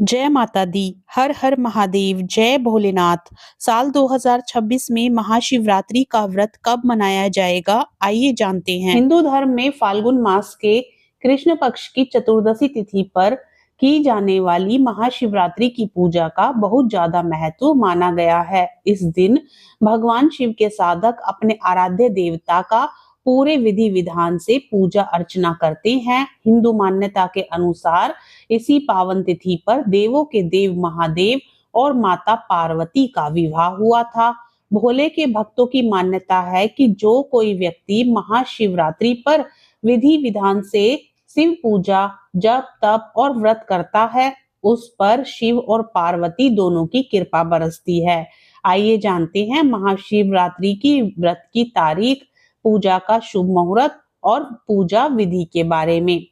जय माता दी। हर हर महादेव। जय भोलेनाथ। साल 2026 में महाशिवरात्रि का व्रत कब मनाया जाएगा, आइए जानते हैं। हिंदू धर्म में फाल्गुन मास के कृष्ण पक्ष की चतुर्दशी तिथि पर की जाने वाली महाशिवरात्रि की पूजा का बहुत ज्यादा महत्व माना गया है। इस दिन भगवान शिव के साधक अपने आराध्य देवता का पूरे विधि विधान से पूजा अर्चना करते हैं। हिंदू मान्यता के अनुसार इसी पावन तिथि पर देवों के देव महादेव और माता पार्वती का विवाह हुआ था। भोले के भक्तों की मान्यता है कि जो कोई व्यक्ति महाशिवरात्रि पर विधि विधान से शिव पूजा, जप, तप और व्रत करता है, उस पर शिव और पार्वती दोनों की कृपा बरसती है। आइए जानते हैं महाशिवरात्रि की व्रत की तारीख, पूजा का शुभ मुहूर्त और पूजा विधि के बारे में।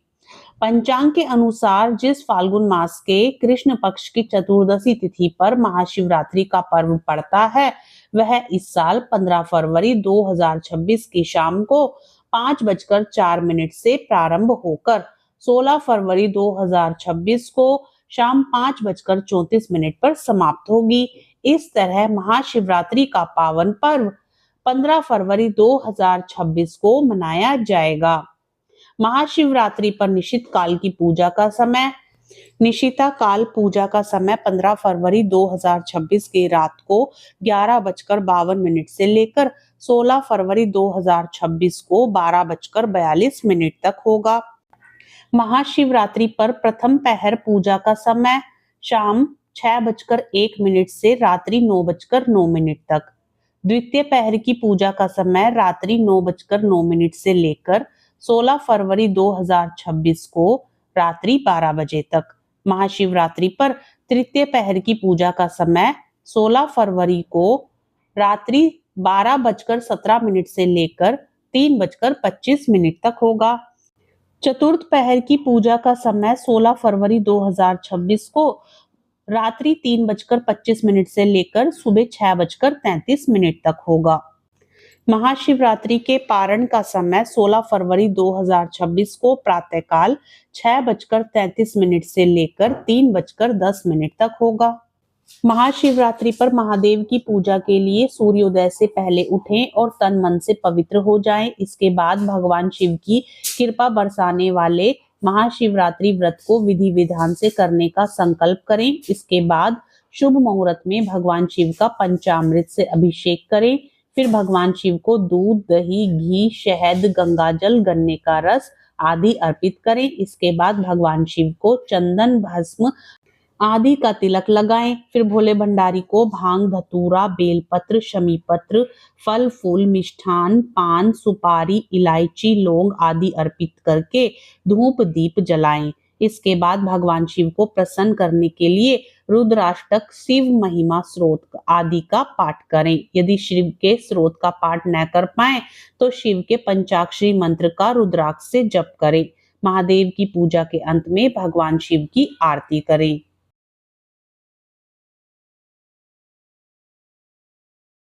पंचांग के अनुसार जिस फाल्गुन मास के कृष्ण पक्ष की चतुर्दशी तिथि पर महाशिवरात्रि का पर्व पड़ता है, वह इस साल 15 फरवरी 2026 की शाम को 5:04 से प्रारंभ होकर 16 फरवरी 2026 को शाम 5:34 पर समाप्त होगी। इस तरह महाशिवरात्रि का पावन पर्व 15 फरवरी 2026 को मनाया जाएगा। महाशिवरात्रि पर निशित काल की पूजा का समय। निशिता काल पूजा का समय 15 फरवरी 2026 की रात को 11:52 से लेकर 16 फरवरी 2026 को 12:42 तक होगा। महाशिवरात्रि पर प्रथम पहर पूजा का समय शाम 6:01 से रात्रि 9:09 तक। द्वितीय पहर की पूजा का समय रात्रि 9:09 से लेकर 16 फरवरी 2026 को रात्रि 12 बजे तक। महाशिवरात्रि पर तृतीय पहर की पूजा का समय 16 फरवरी को रात्रि 12:17 से लेकर 3:25 तक होगा। चतुर्थ पहर की पूजा का समय 16 फरवरी 2026 को रात्रि 3:25 से लेकर सुबह 6:33 तक होगा। महाशिवरात्रि के पारण का समय 16 फरवरी 2026 को प्रातःकाल 6:33 से लेकर 3:10 तक होगा। महाशिवरात्रि पर महादेव की पूजा के लिए सूर्योदय से पहले उठें और तन मन से पवित्र हो जाएं। इसके बाद भगवान शिव की कृपा बरसाने वाले महाशिवरात्रि व्रत को विधि विधान से करने का संकल्प करें। इसके बाद शुभ मुहूर्त में भगवान शिव का पंचामृत से अभिषेक करें। फिर भगवान शिव को दूध, दही, घी, शहद, गंगाजल, गन्ने का रस आदि अर्पित करें। इसके बाद भगवान शिव को चंदन, भस्म आदि का तिलक लगाएं। फिर भोले भंडारी को भांग, धतूरा, बेलपत्र, शमी पत्र, फल फूल, मिष्ठान, पान, सुपारी, इलायची, लौंग आदि अर्पित करके धूप दीप जलाएं। इसके बाद भगवान शिव को प्रसन्न करने के लिए रुद्राष्टक, शिव महिमा स्रोत आदि का पाठ करें। यदि शिव के स्रोत का पाठ न कर पाए तो शिव के पंचाक्षरी मंत्र का रुद्राक्ष से जप करें। महादेव की पूजा के अंत में भगवान शिव की आरती करें।